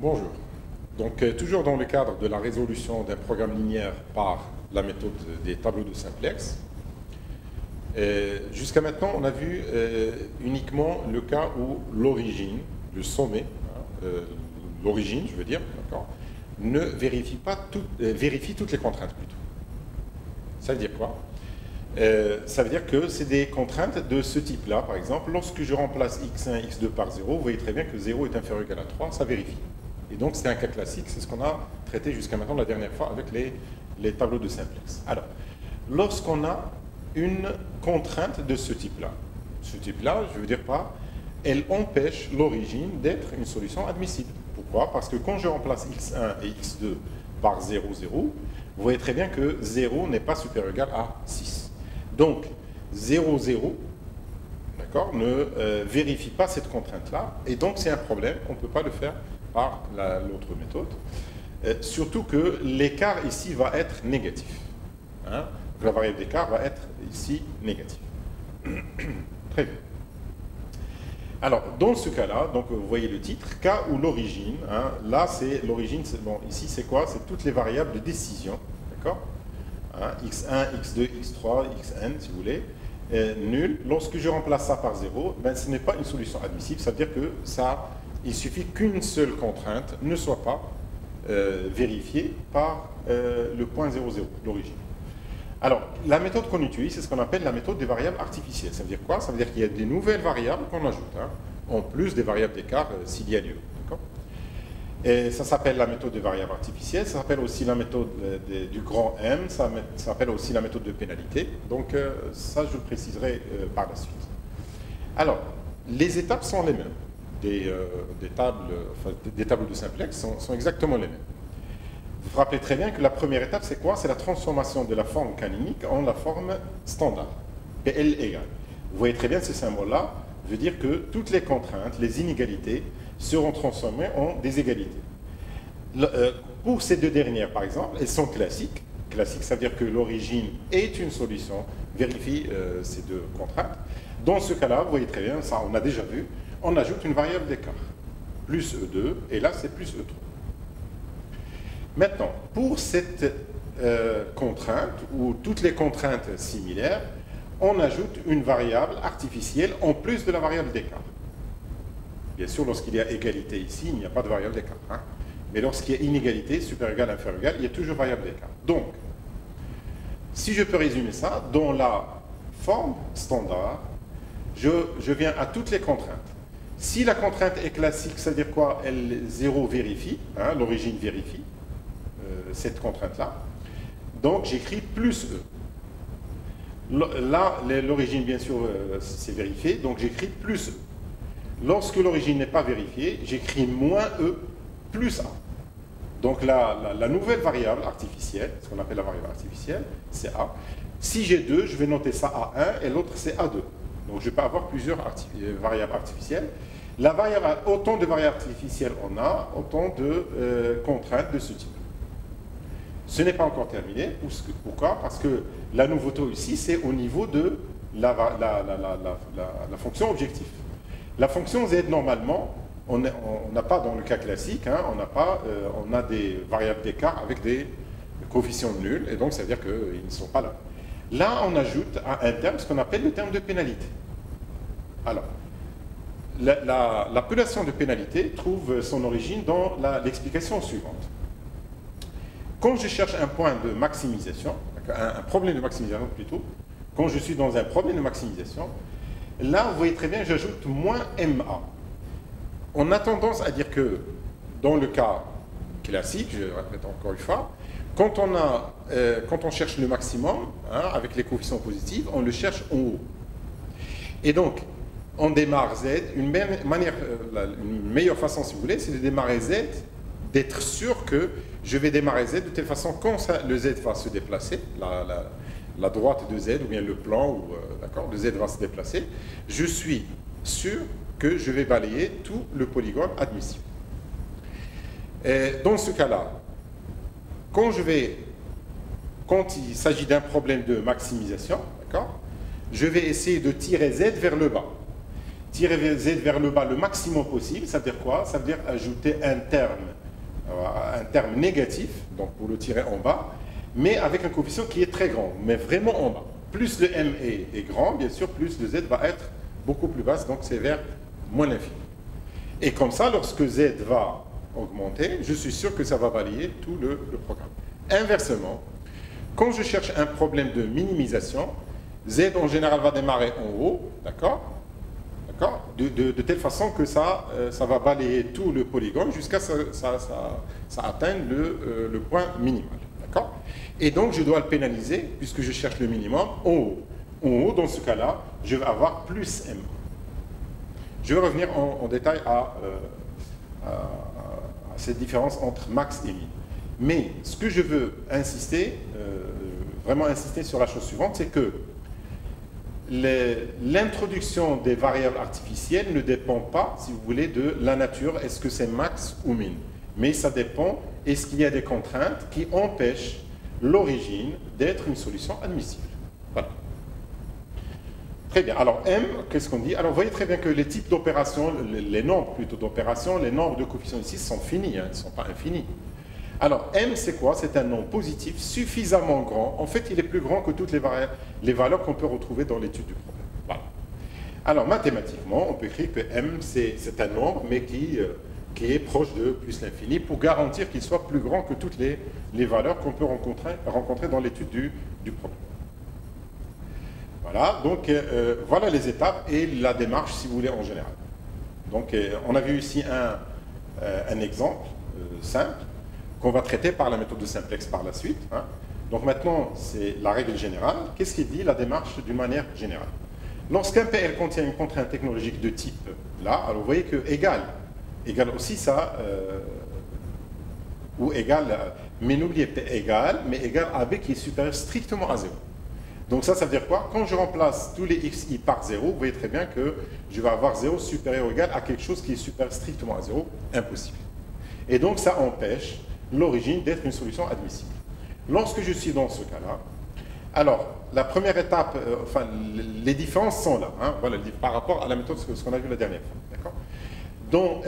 Bonjour. Donc, toujours dans le cadre de la résolution d'un programme linéaire par la méthode des tableaux de simplex, jusqu'à maintenant, on a vu uniquement le cas où l'origine, le sommet, l'origine, je veux dire, ne vérifie pas vérifie toutes les contraintes plutôt. Ça veut dire quoi? Ça veut dire que c'est des contraintes de ce type-là. Par exemple, lorsque je remplace x1, x2 par 0, vous voyez très bien que 0 est inférieur ou égal à 3, ça vérifie. Et donc, c'est un cas classique, c'est ce qu'on a traité jusqu'à maintenant la dernière fois avec les tableaux de simplex. Alors, lorsqu'on a une contrainte de ce type-là, je veux dire pas, elle empêche l'origine d'être une solution admissible. Pourquoi? Parce que quand je remplace x1 et x2 par 0, 0, vous voyez très bien que 0 n'est pas supérieur ou égal à 6. Donc, 0, 0, d'accord, ne vérifie pas cette contrainte-là, et donc c'est un problème, on ne peut pas le faire par l'autre méthode. Surtout que l'écart ici va être négatif. Hein? La variable d'écart va être ici négative. Très bien. Alors, dans ce cas-là, donc vous voyez le titre, cas où l'origine, hein, là c'est l'origine, bon, ici c'est quoi? C'est toutes les variables de décision, d'accord, hein, x1, x2, x3, xn, si vous voulez, nul. Lorsque je remplace ça par 0, ben, ce n'est pas une solution admissible, ça veut dire que ça, il suffit qu'une seule contrainte ne soit pas vérifiée par le point 0, 0, l'origine. Alors, la méthode qu'on utilise, c'est ce qu'on appelle la méthode des variables artificielles. Ça veut dire quoi? Ça veut dire qu'il y a des nouvelles variables qu'on ajoute, hein, en plus des variables d'écart s'il y a lieu. Et ça s'appelle la méthode des variables artificielles, ça s'appelle aussi la méthode du grand M, ça s'appelle aussi la méthode de pénalité. Donc, ça, je le préciserai par la suite. Alors, les étapes sont les mêmes. Des tableaux de simplex sont exactement les mêmes. Vous vous rappelez très bien que la première étape, c'est quoi? C'est la transformation de la forme canonique en la forme standard, PL égale. Vous voyez très bien ce symbole-là, veut dire que toutes les contraintes, les inégalités, seront transformées en des égalités. Pour ces deux dernières, par exemple, elles sont classiques. Classique, ça veut dire que l'origine est une solution, vérifie ces deux contraintes. Dans ce cas-là, vous voyez très bien, ça on a déjà vu, on ajoute une variable d'écart, plus E2, et là c'est plus E3. Maintenant, pour cette contrainte, ou toutes les contraintes similaires, on ajoute une variable artificielle en plus de la variable d'écart. Bien sûr, lorsqu'il y a égalité ici, il n'y a pas de variable d'écart. Hein? Mais lorsqu'il y a inégalité, supérieur égal, inférieur égal, il y a toujours variable d'écart. Donc, si je peux résumer ça, dans la forme standard, je viens à toutes les contraintes. Si la contrainte est classique, ça veut dire quoi? 0 vérifie, hein, l'origine vérifie cette contrainte-là. Donc, j'écris plus E. Là, l'origine, bien sûr, c'est vérifié, donc j'écris plus E. Lorsque l'origine n'est pas vérifiée, j'écris moins E plus A. Donc, la nouvelle variable artificielle, ce qu'on appelle la variable artificielle, c'est A. Si j'ai 2, je vais noter ça A1 et l'autre c'est A2. Donc, je peux avoir plusieurs variables artificielles. La variable, autant de variables artificielles on a, autant de contraintes de ce type. Ce n'est pas encore terminé. Pourquoi? Parce que la nouveauté ici, c'est au niveau de la fonction objectif. La fonction z, normalement, on n'a pas dans le cas classique, hein, on a des variables d'écart avec des coefficients nuls, et donc ça veut dire qu'ils ne sont pas là. Là, on ajoute à un terme ce qu'on appelle le terme de pénalité. Alors, l'appellation de pénalité trouve son origine dans l'explication suivante. Quand je cherche un point de maximisation, un problème de maximisation plutôt, quand je suis dans un problème de maximisation, là, vous voyez très bien, j'ajoute moins MA. On a tendance à dire que, dans le cas classique, je répète encore une fois, quand on cherche le maximum, hein, avec les coefficients positifs, on le cherche en haut. Et donc, on démarre Z, une meilleure façon, si vous voulez, c'est de démarrer Z, d'être sûr que je vais démarrer Z de telle façon, quand le Z va se déplacer, la droite de Z, ou bien le plan, le Z va se déplacer, je suis sûr que je vais balayer tout le polygone admissible. Et dans ce cas-là, quand il s'agit d'un problème de maximisation, je vais essayer de tirer Z vers le bas. tirer z vers le bas le maximum possible, ça veut dire quoi? Ça veut dire ajouter un terme négatif, donc pour le tirer en bas, mais avec un coefficient qui est très grand, mais vraiment en bas. Plus le m est grand, bien sûr, plus le z va être beaucoup plus basse, donc c'est vers moins l'infini. Et comme ça, lorsque z va augmenter, je suis sûr que ça va balayer tout le programme. Inversement, quand je cherche un problème de minimisation, z en général va démarrer en haut, d'accord, de telle façon que ça va balayer tout le polygone jusqu'à ce que ça atteigne le point minimal. D'accord. Et donc, je dois le pénaliser, puisque je cherche le minimum, en haut. En haut, dans ce cas-là, je vais avoir plus m. Je vais revenir en détail à cette différence entre max et min. Mais ce que je veux insister, vraiment insister sur la chose suivante, c'est que l'introduction des variables artificielles ne dépend pas, si vous voulez, de la nature, est-ce que c'est max ou min. Mais ça dépend, est-ce qu'il y a des contraintes qui empêchent l'origine d'être une solution admissible. Voilà. Très bien. Alors, M, qu'est-ce qu'on dit? Alors, vous voyez très bien que les types d'opérations, les nombres plutôt d'opérations, les nombres de coefficients ici sont finis, hein, ils ne sont pas infinis. Alors, M, c'est quoi? C'est un nombre positif suffisamment grand. En fait, il est plus grand que toutes les valeurs qu'on peut retrouver dans l'étude du problème. Voilà. Alors, mathématiquement, on peut écrire que M, c'est un nombre, mais qui est proche de plus l'infini, pour garantir qu'il soit plus grand que toutes les valeurs qu'on peut rencontrer dans l'étude du problème. Voilà, donc voilà les étapes et la démarche, si vous voulez, en général. Donc, on a vu ici un exemple simple qu'on va traiter par la méthode de simplex par la suite. Hein. Donc maintenant, c'est la règle générale. Qu'est-ce qui dit la démarche d'une manière générale? Lorsqu'un PL contient une contrainte technologique de type là, alors vous voyez que égal aussi ça, ou égal, mais n'oubliez pas égal, mais égal à b qui est supérieur strictement à 0. Donc ça veut dire quoi? Quand je remplace tous les xi par 0, vous voyez très bien que je vais avoir 0 supérieur ou égal à quelque chose qui est supérieur strictement à 0, impossible. Et donc ça empêche l'origine d'être une solution admissible. Lorsque je suis dans ce cas-là, alors la première étape, enfin les différences sont là, hein, voilà, par rapport à la méthode, ce qu'on a vu la dernière fois, d'accord? Dans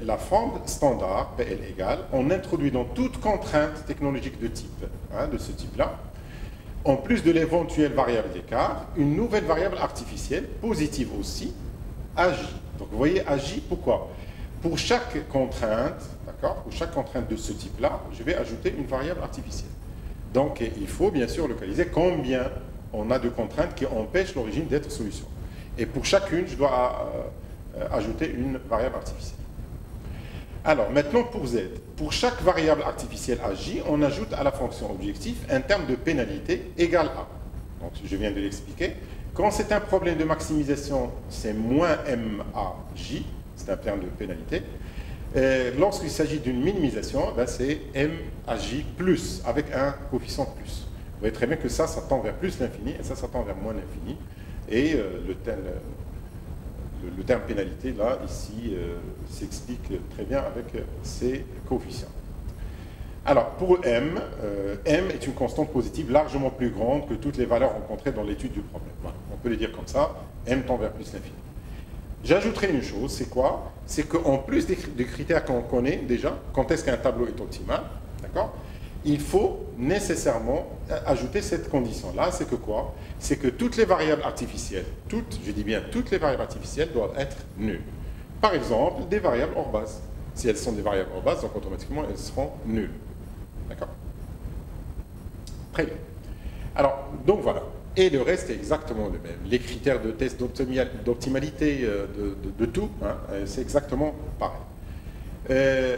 la forme standard, PL égale, on introduit dans toute contrainte technologique de type, hein, de ce type-là, en plus de l'éventuelle variable d'écart, une nouvelle variable artificielle, positive aussi, AJ. Donc vous voyez AJ, pourquoi? Pour chaque contrainte, d'accord, pour chaque contrainte de ce type-là, je vais ajouter une variable artificielle. Donc il faut bien sûr localiser combien on a de contraintes qui empêchent l'origine d'être solution. Et pour chacune, je dois ajouter une variable artificielle. Alors maintenant pour Z, pour chaque variable artificielle AJ, on ajoute à la fonction objectif un terme de pénalité égal à. Donc je viens de l'expliquer. Quand c'est un problème de maximisation, c'est moins MAJ, c'est un terme de pénalité. Lorsqu'il s'agit d'une minimisation, ben c'est MAJ plus, avec un coefficient plus. Vous voyez très bien que ça tend vers plus l'infini, et ça tend vers moins l'infini. Et le terme pénalité, là, ici, s'explique très bien avec ces coefficients. Alors, pour M, M est une constante positive largement plus grande que toutes les valeurs rencontrées dans l'étude du problème. Voilà, on peut le dire comme ça, M tend vers plus l'infini. J'ajouterai une chose, c'est quoi? C'est qu'en plus des critères qu'on connaît déjà, quand est-ce qu'un tableau est optimal, d'accord? Il faut nécessairement ajouter cette condition-là, c'est que quoi? C'est que toutes les variables artificielles, je dis bien toutes les variables artificielles doivent être nulles. Par exemple, des variables hors base. Si elles sont des variables hors base, donc automatiquement elles seront nulles. D'accord? Très bien. Alors, donc voilà. Et le reste est exactement le même. Les critères de test d'optimalité de tout, hein, c'est exactement pareil.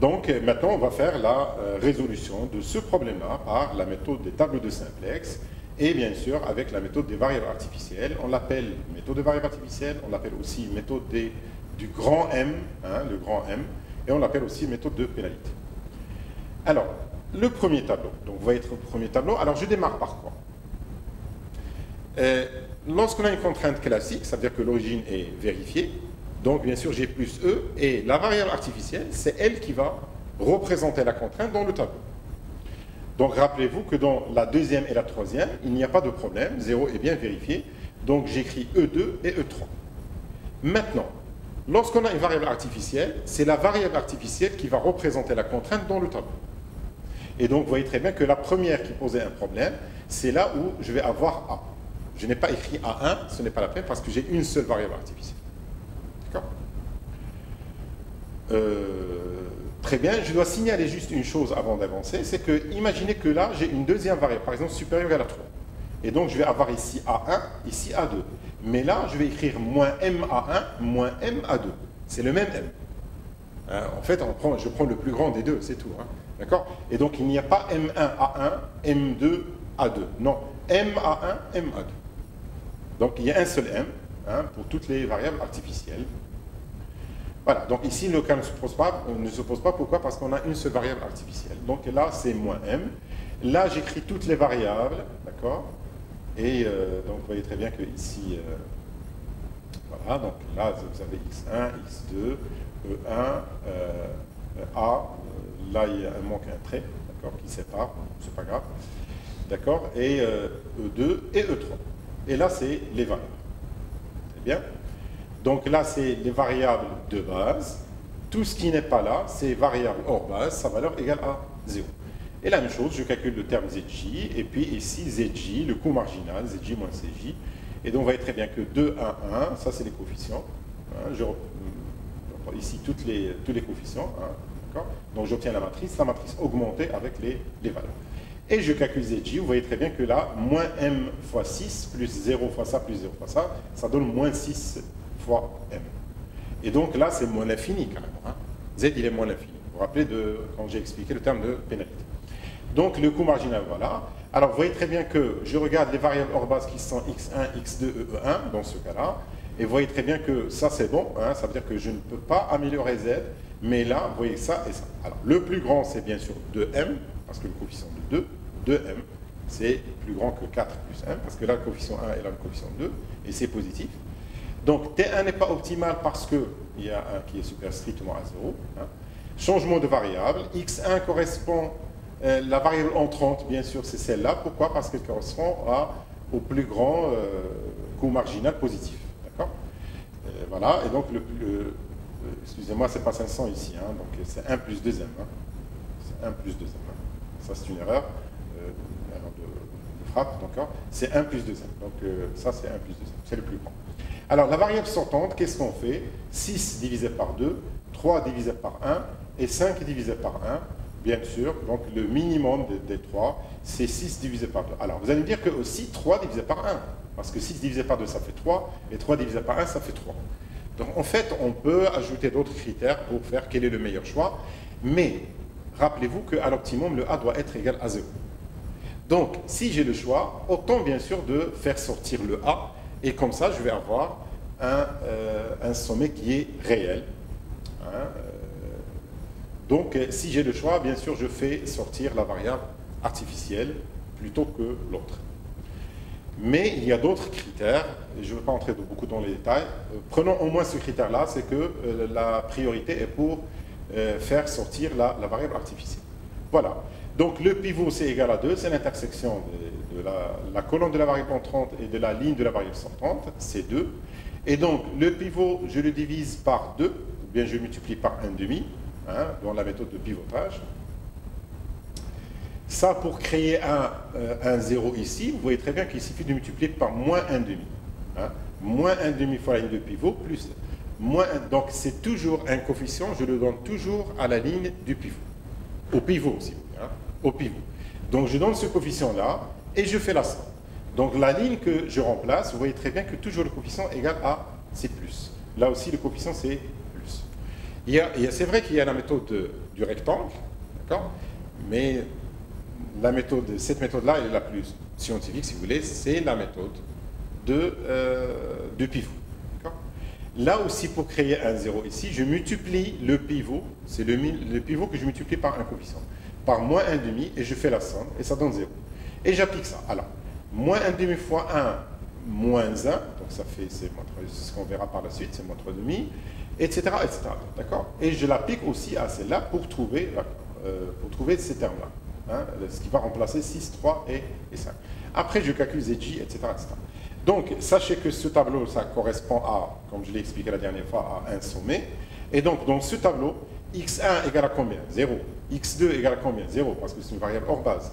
Donc maintenant, on va faire la résolution de ce problème-là par la méthode des tableaux de simplex et bien sûr avec la méthode des variables artificielles. On l'appelle méthode de variables artificielles, on l'appelle aussi méthode du grand M, hein, le grand M, et on l'appelle aussi méthode de pénalité. Alors, le premier tableau. Donc, vous voyez le premier tableau. Alors, je démarre par quoi? Lorsqu'on a une contrainte classique, ça veut dire que l'origine est vérifiée. Donc, bien sûr, G plus E, et la variable artificielle, c'est elle qui va représenter la contrainte dans le tableau. Donc, rappelez-vous que dans la deuxième et la troisième, il n'y a pas de problème, 0 est bien vérifié. Donc, j'écris E2 et E3. Maintenant, lorsqu'on a une variable artificielle, c'est la variable artificielle qui va représenter la contrainte dans le tableau. Et donc, vous voyez très bien que la première qui posait un problème, c'est là où je vais avoir A. Je n'ai pas écrit A1, ce n'est pas la peine parce que j'ai une seule variable artificielle. D'accord? Très bien, je dois signaler juste une chose avant d'avancer, c'est que, imaginez que là, j'ai une deuxième variable, par exemple supérieure à la 3. Et donc, je vais avoir ici A1, ici A2. Mais là, je vais écrire moins MA1, moins MA2. C'est le même M. En fait, je prends le plus grand des deux, c'est tout. Hein. D'accord? Et donc, il n'y a pas M1A1, M2A2. Non, MA1, MA2. Donc, il y a un seul M pour toutes les variables artificielles. Voilà, donc ici, le cas ne se pose pas. Pourquoi? Parce qu'on a une seule variable artificielle. Donc là, c'est moins M. Là, j'écris toutes les variables, d'accord? Et donc, vous voyez très bien que ici, voilà, donc là, vous avez X1, X2, E1, A, là, il manque un trait, d'accord, qui sépare, c'est pas grave, d'accord, et E2 et E3. Et là, c'est les variables. Très bien. Donc là, c'est les variables de base. Tout ce qui n'est pas là, c'est variable hors base, sa valeur égale à 0. Et la même chose, je calcule le terme ZJ, et puis ici, ZJ, le coût marginal, ZJ moins CJ. Et donc, vous voyez très bien que 2, 1, 1, ça c'est les coefficients. Hein, je reprends ici tous les coefficients. Hein, donc, j'obtiens la matrice augmentée avec les valeurs. Et je calcule ZJ, vous voyez très bien que là, moins M fois 6, plus 0 fois ça, plus 0 fois ça, ça donne moins 6 fois M. Et donc là, c'est moins l'infini carrément. Hein. Z, il est moins l'infini. Vous vous rappelez de quand j'ai expliqué le terme de pénalité. Donc le coût marginal, voilà. Alors vous voyez très bien que je regarde les variables hors base qui sont X1, X2, E1 dans ce cas-là. Et vous voyez très bien que ça c'est bon. Hein, ça veut dire que je ne peux pas améliorer Z. Mais là, vous voyez ça et ça. Alors le plus grand, c'est bien sûr 2M, parce que le coefficient de 2M, c'est plus grand que 4 plus 1, parce que là, le coefficient 1 est là, le coefficient 2, et c'est positif. Donc T1 n'est pas optimal parce qu'il y a un qui est supérieur strictement à 0. Hein. Changement de variable. X1 correspond, la variable entrante, bien sûr, c'est celle-là. Pourquoi? Parce qu'elle correspond au plus grand coût marginal positif. D'accord? Voilà, et donc, excusez-moi, c'est pas 500 ici, hein, donc c'est 1 plus 2M. Hein. C'est 1 plus 2M. Hein. Ça, c'est une erreur de frappe, d'accord? C'est 1 plus 2M. Donc, ça, c'est 1 plus 2M. C'est le plus grand. Alors, la variable sortante, qu'est-ce qu'on fait? 6 divisé par 2, 3 divisé par 1 et 5 divisé par 1, bien sûr. Donc, le minimum des 3, c'est 6 divisé par 2. Alors, vous allez me dire que aussi 3 divisé par 1, parce que 6 divisé par 2, ça fait 3, et 3 divisé par 1, ça fait 3. Donc, en fait, on peut ajouter d'autres critères pour faire quel est le meilleur choix, mais rappelez-vous qu'à l'optimum, le A doit être égal à 0. Donc, si j'ai le choix, autant bien sûr de faire sortir le A, et comme ça, je vais avoir un sommet qui est réel. Hein, donc, si j'ai le choix, bien sûr, je fais sortir la variable artificielle plutôt que l'autre. Mais il y a d'autres critères, et je ne veux pas entrer beaucoup dans les détails. Prenons au moins ce critère-là, c'est que la priorité est pour faire sortir la variable artificielle. Voilà. Donc le pivot, c'est égal à 2, c'est l'intersection de la colonne de la variable entrante et de la ligne de la variable sortante, c'est 2. Et donc le pivot, je le divise par 2, ou bien je multiplie par 1,5, hein, dans la méthode de pivotage. Ça, pour créer un 0 ici, vous voyez très bien qu'il suffit de multiplier par moins 1,5. Hein, moins 1,5 fois la ligne de pivot, plus moins 1. Donc c'est toujours un coefficient, je le donne toujours à la ligne du pivot. Au pivot, si vous voulez. Hein, au pivot. Donc je donne ce coefficient-là et je fais la somme. Donc la ligne que je remplace, vous voyez très bien que toujours le coefficient égal à c'est plus. Là aussi, le coefficient, c'est plus. C'est vrai qu'il y a la méthode du rectangle, d'accord? Mais cette méthode-là est la plus scientifique, si vous voulez, c'est la méthode de pivot. Là aussi, pour créer un 0 ici, je multiplie le pivot, c'est le pivot que je multiplie par un coefficient, par moins 1,5, et je fais la somme, et ça donne 0. Et j'applique ça. Alors, moins 1,5 fois 1, moins 1, donc ça fait, c'est ce qu'on verra par la suite, c'est moins 3,5, etc., etc. D'accord? Et je l'applique aussi à celle-là pour trouver ces termes-là, hein, ce qui va remplacer 6, 3 et 5. Après, je calcule ZJ, etc., etc. Donc, sachez que ce tableau, ça correspond à, comme je l'ai expliqué la dernière fois, à un sommet. Et donc, dans ce tableau, x1 égale à combien? 0. x2 égale à combien? 0, parce que c'est une variable hors base.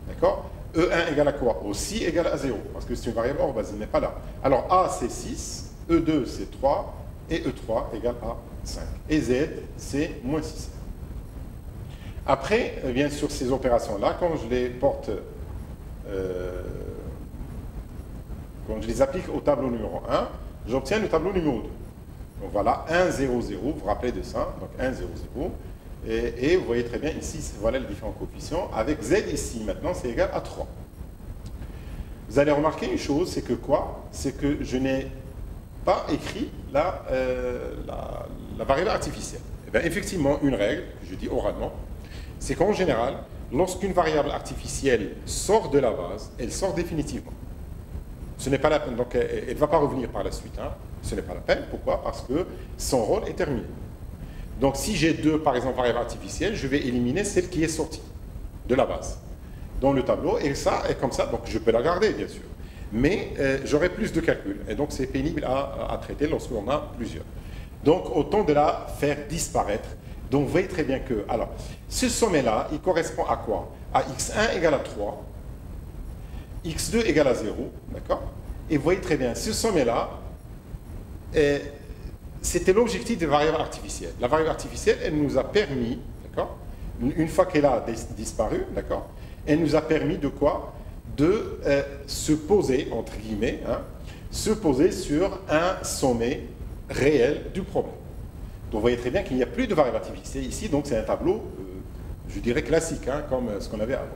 D'accord? E1 égale à quoi? Aussi égale à 0, parce que c'est une variable hors base, il n'est pas là. Alors, A, c'est 6, E2, c'est 3, et E3 égale à 5. Et Z, c'est moins 6. Après, bien sûr, ces opérations-là, quand je les porte, quand je les applique au tableau numéro 1, j'obtiens le tableau numéro 2. Donc voilà, 1, 0, 0, vous vous rappelez de ça, donc 1, 0, 0. Et vous voyez très bien ici, voilà les différents coefficients. Avec Z ici, maintenant, c'est égal à 3. Vous allez remarquer une chose, c'est que quoi? C'est que je n'ai pas écrit la variable artificielle. Et bien, effectivement, une règle, que je dis oralement, c'est qu'en général, lorsqu'une variable artificielle sort de la base, elle sort définitivement. Ce n'est pas la peine, donc elle ne va pas revenir par la suite. Hein. Ce n'est pas la peine. Pourquoi? Parce que son rôle est terminé. Donc si j'ai deux, par exemple, variables artificielles, je vais éliminer celle qui est sortie de la base dans le tableau. Et ça est comme ça, donc je peux la garder, bien sûr. Mais j'aurai plus de calculs. Et donc c'est pénible à traiter lorsqu'on a plusieurs. Donc autant de la faire disparaître. Donc vous voyez très bien que, alors, ce sommet-là, il correspond à quoi? À x1 égale à 3, x2 égale à 0, d'accord? Et vous voyez très bien, ce sommet-là, c'était l'objectif des variables artificielles. La variable artificielle, elle nous a permis, d'accord? Une fois qu'elle a disparu, d'accord? Elle nous a permis de quoi? De se poser, entre guillemets, hein, se poser sur un sommet réel du problème. Donc vous voyez très bien qu'il n'y a plus de variable artificielle ici, donc c'est un tableau, je dirais classique, hein, comme ce qu'on avait avant.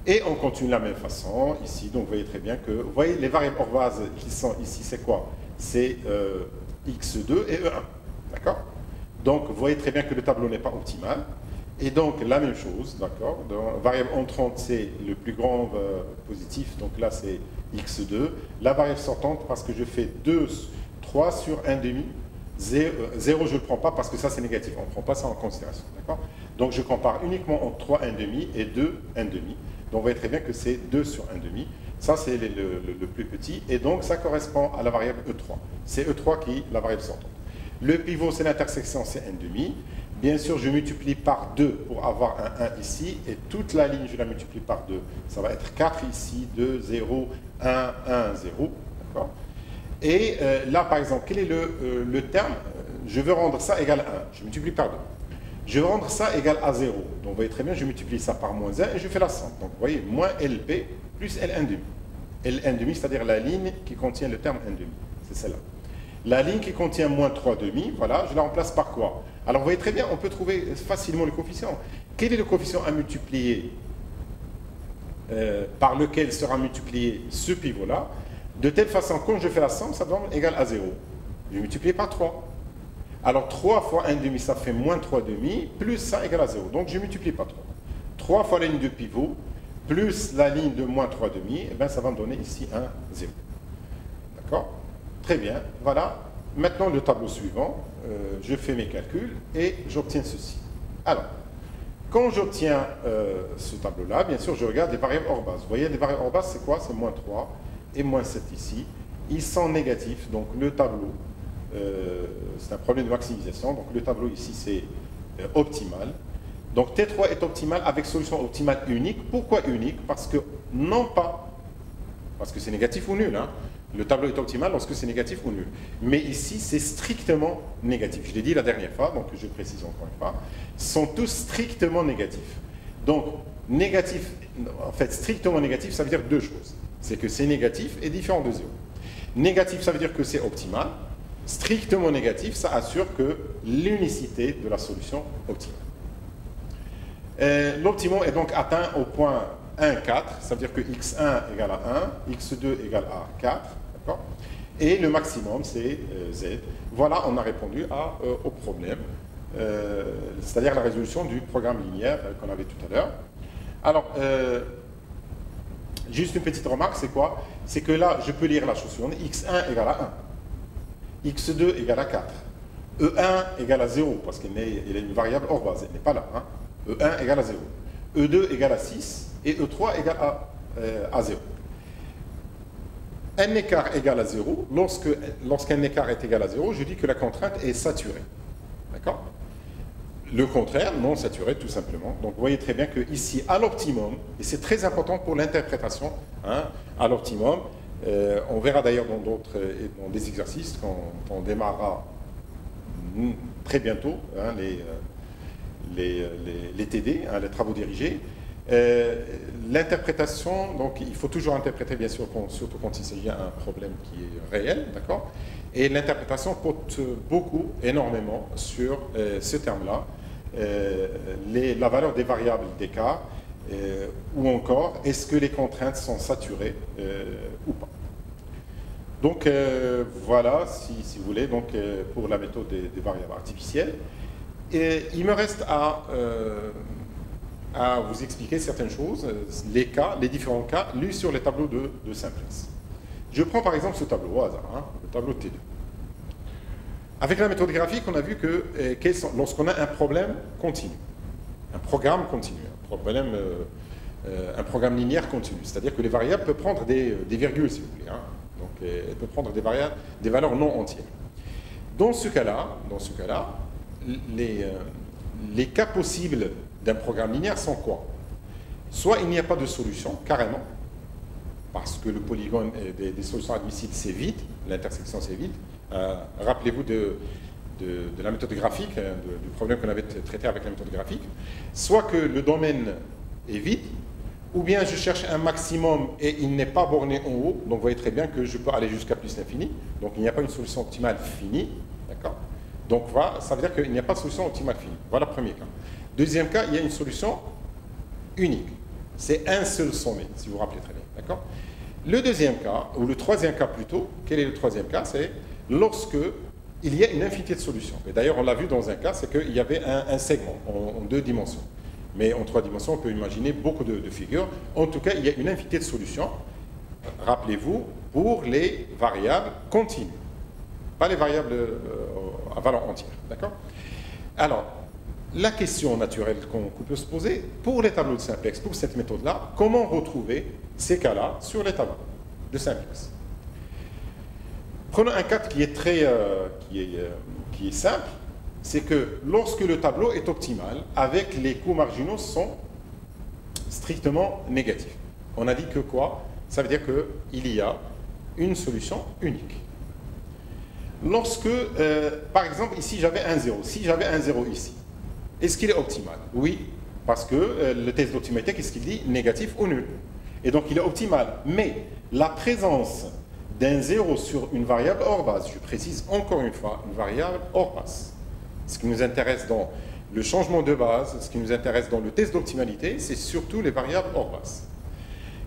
Et on continue de la même façon ici, donc vous voyez très bien que, vous voyez les variables hors base qui sont ici, c'est quoi? C'est x2 et e1, d'accord? Donc vous voyez très bien que le tableau n'est pas optimal. Et donc la même chose, d'accord? Variable entrante, c'est le plus grand positif, donc là c'est x2. La variable sortante, parce que je fais 3 sur 1,5. 0, je ne le prends pas parce que ça c'est négatif, on ne prend pas ça en considération, d'accord? Donc je compare uniquement entre 3 1,5 et 2 1,5. Donc vous voyez très bien que c'est 2 sur 1,5. Ça c'est le plus petit, et donc ça correspond à la variable E3. C'est E3 qui est la variable sortante. Le pivot, c'est l'intersection, c'est 1,5. Bien sûr, je multiplie par 2 pour avoir un 1 ici, et toute la ligne, je la multiplie par 2. Ça va être 4 ici, 2, 0, 1, 1, 0, d'accord? Et là, par exemple, quel est le terme? Je veux rendre ça égal à 1. Je multiplie par 2. Je veux rendre ça égal à 0. Donc, vous voyez très bien, je multiplie ça par moins 1 et je fais la somme. Donc, vous voyez, moins LP plus L1,5. L1,5, c'est-à-dire la ligne qui contient le terme 1,5. C'est celle-là. La ligne qui contient moins 3,5, voilà, je la remplace par quoi? Alors, vous voyez très bien, on peut trouver facilement le coefficient. Quel est le coefficient à multiplier par lequel sera multiplié ce pivot-là? De telle façon, quand je fais la somme, ça donne égal à 0. Je multiplie par 3. Alors 3 fois 1,5, ça fait moins 3,5, plus ça égale à 0. Donc je multiplie par 3. 3 fois la ligne de pivot, plus la ligne de moins 3,5, et bien ça va me donner ici un 0. D'accord? Très bien. Voilà. Maintenant le tableau suivant, je fais mes calculs et j'obtiens ceci. Alors, quand j'obtiens ce tableau-là, bien sûr, je regarde les variables hors base. Vous voyez, les variables hors base, c'est quoi? C'est moins 3. Et moins 7 ici, ils sont négatifs, donc le tableau, c'est un problème de maximisation, donc le tableau ici c'est optimal. Donc T3 est optimal avec solution optimale unique. Pourquoi unique? Parce que non pas, parce que c'est négatif ou nul, hein. Le tableau est optimal lorsque c'est négatif ou nul. Mais ici c'est strictement négatif. Je l'ai dit la dernière fois, donc je précise encore une fois, sont tous strictement négatifs. Donc négatif, en fait strictement négatif, ça veut dire deux choses. C'est que c'est négatif et différent de 0. Négatif, ça veut dire que c'est optimal. Strictement négatif, ça assure que l'unicité de la solution optimale. L'optimum est donc atteint au point 1, 4. Ça veut dire que x1 égale à 1, x2 égale à 4. Et le maximum, c'est z. Voilà, on a répondu au problème. C'est-à-dire la résolution du programme linéaire qu'on avait tout à l'heure. Alors, juste une petite remarque, c'est quoi? C'est que là, je peux lire la chose suivante. x1 égale à 1. x2 égale à 4. E1 égale à 0, parce qu'elle est une variable hors base, elle n'est pas là. Hein. E1 égale à 0. E2 égale à 6 et E3 égale à 0. un écart égal à 0, lorsqu'un écart est égal à 0, je dis que la contrainte est saturée. D'accord? Le contraire, non saturé, tout simplement. Donc vous voyez très bien que ici, à l'optimum, et c'est très important pour l'interprétation, hein, à l'optimum, on verra d'ailleurs dans des exercices quand on démarrera très bientôt hein, les TD, hein, les travaux dirigés. L'interprétation, donc il faut toujours interpréter bien sûr, surtout quand il s'agit d'un problème qui est réel, d'accord? Et l'interprétation porte beaucoup, énormément sur ce terme-là, la valeur des variables d'écart, ou encore est-ce que les contraintes sont saturées ou pas. Donc voilà, si vous voulez, donc, pour la méthode des variables artificielles. Et il me reste à vous expliquer certaines choses, les différents cas lus sur les tableaux de simplex. Je prends par exemple ce tableau au hasard, hein, le tableau T2. Avec la méthode graphique, on a vu que lorsqu'on a un problème continu, un programme continu, un programme linéaire continu, c'est-à-dire que les variables peuvent prendre des virgules, si vous voulez, hein, donc elles peuvent prendre des valeurs non entières. Dans ce cas-là, les cas possibles d'un programme linéaire sont quoi? Soit il n'y a pas de solution, carrément, parce que le polygone des solutions admissibles, c'est vide, l'intersection, c'est vide. Rappelez-vous de la méthode graphique, hein, du problème qu'on avait traité avec la méthode graphique. Soit que le domaine est vide, ou bien je cherche un maximum et il n'est pas borné en haut, donc vous voyez très bien que je peux aller jusqu'à plus l'infini, donc il n'y a pas une solution optimale finie, d'accord? Donc ça veut dire qu'il n'y a pas de solution optimale finie. Voilà le premier cas. Deuxième cas, il y a une solution unique. C'est un seul sommet, si vous vous rappelez très bien. D'accord? Le deuxième cas, ou le troisième cas plutôt, quel est le troisième cas? C'est lorsque il y a une infinité de solutions. Et d'ailleurs, on l'a vu dans un cas, c'est qu'il y avait un segment en 2 dimensions. Mais en 3 dimensions, on peut imaginer beaucoup de figures. En tout cas, il y a une infinité de solutions. Rappelez-vous, pour les variables continues. Pas les variables à valeur entière. D'accord? Alors, la question naturelle qu'on peut se poser, pour les tableaux de simplex, pour cette méthode-là, comment retrouver ces cas-là sur les tableaux de simplex? Prenons un cas qui est qui est simple, c'est que lorsque le tableau est optimal, avec les coûts marginaux sont strictement négatifs. On a dit que quoi? Ça veut dire qu'il y a une solution unique. Lorsque, par exemple, ici j'avais un 0, si j'avais un 0 ici, est-ce qu'il est optimal? Oui, parce que le test d'optimalité, qu'est-ce qu'il dit? Négatif ou nul. Et donc il est optimal. Mais la présence d'un 0 sur une variable hors base, je précise encore une fois, une variable hors base. Ce qui nous intéresse dans le changement de base, ce qui nous intéresse dans le test d'optimalité, c'est surtout les variables hors base.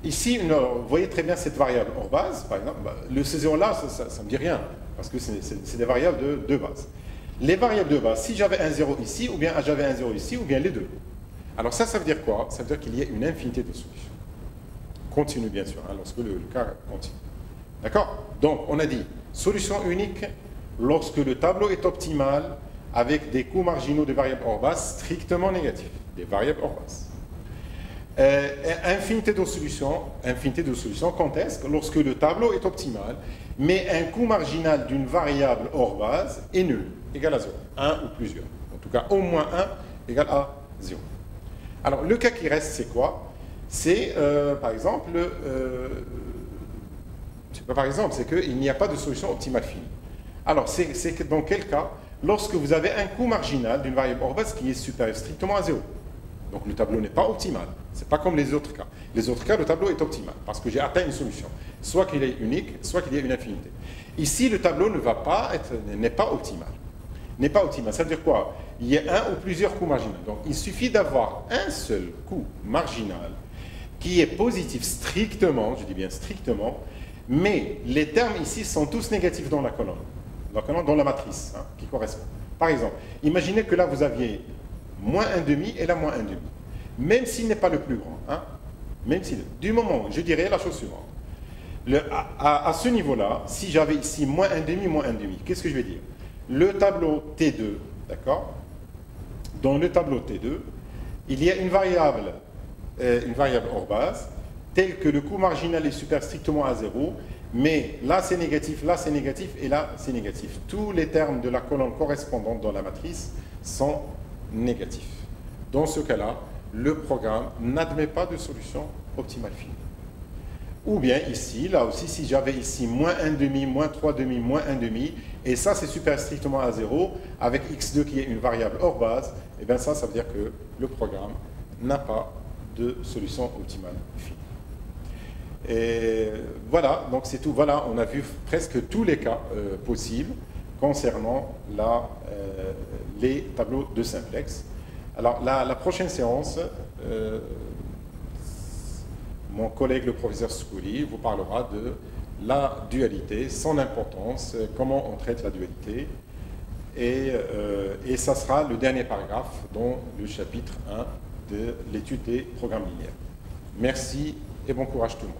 Ici, vous voyez très bien cette variable hors base, par exemple, le C0 là, ça ne me dit rien, parce que c'est des variables de base. Les variables de base, si j'avais un 0 ici, ou bien j'avais un 0 ici, ou bien les deux. Alors ça veut dire quoi? Ça veut dire qu'il y a une infinité de solutions. Continue, bien sûr, hein, lorsque le cas continue. D'accord? Donc, on a dit, solution unique lorsque le tableau est optimal avec des coûts marginaux de variables hors base strictement négatifs, des variables hors base. Infinité de solutions quand est-ce? Lorsque le tableau est optimal, mais un coût marginal d'une variable hors base est nul, égal à 0, 1 ou plusieurs. En tout cas, au moins 1 égale à 0. Alors, le cas qui reste, c'est quoi? C'est, par exemple, c'est qu'il n'y a pas de solution optimale finie. Alors, c'est dans quel cas? Lorsque vous avez un coût marginal d'une variable hors base qui est supérieur strictement à 0. Donc le tableau n'est pas optimal. Ce n'est pas comme les autres cas. Les autres cas, le tableau est optimal parce que j'ai atteint une solution. Soit qu'il est unique, soit qu'il y ait une infinité. Ici, le tableau n'est pas optimal. N'est pas optimal. Ça veut dire quoi? Il y a un ou plusieurs coûts marginaux. Donc il suffit d'avoir un seul coût marginal qui est positif strictement, je dis bien strictement, mais les termes ici sont tous négatifs dans la colonne. Dans la matrice hein, qui correspond. Par exemple, imaginez que là vous aviez moins 1,5 et là moins 1,5. Même s'il n'est pas le plus grand. Hein, même si, du moment, je dirais la chose suivante. À ce niveau-là, si j'avais ici moins 1,5, moins 1,5, qu'est-ce que je vais dire? Le tableau T2, d'accord? Dans le tableau T2, il y a une variable hors base, telle que le coût marginal est supérieur strictement à 0, Mais là c'est négatif, et là c'est négatif. Tous les termes de la colonne correspondante dans la matrice sont négatifs. Dans ce cas-là, le programme n'admet pas de solution optimale finie. Ou bien ici, là aussi, si j'avais ici moins 1,5, moins 3,5, moins 1,5, et ça c'est super strictement à 0, avec x2 qui est une variable hors base, et bien ça veut dire que le programme n'a pas de solution optimale finie. Et voilà, donc c'est tout. Voilà, on a vu presque tous les cas possibles concernant les tableaux de simplex. Alors la prochaine séance, mon collègue le professeur Scouli vous parlera de la dualité, son importance, comment on traite la dualité, et ça sera le dernier paragraphe dans le chapitre 1 de l'étude des programmes linéaires. Merci et bon courage tout le monde.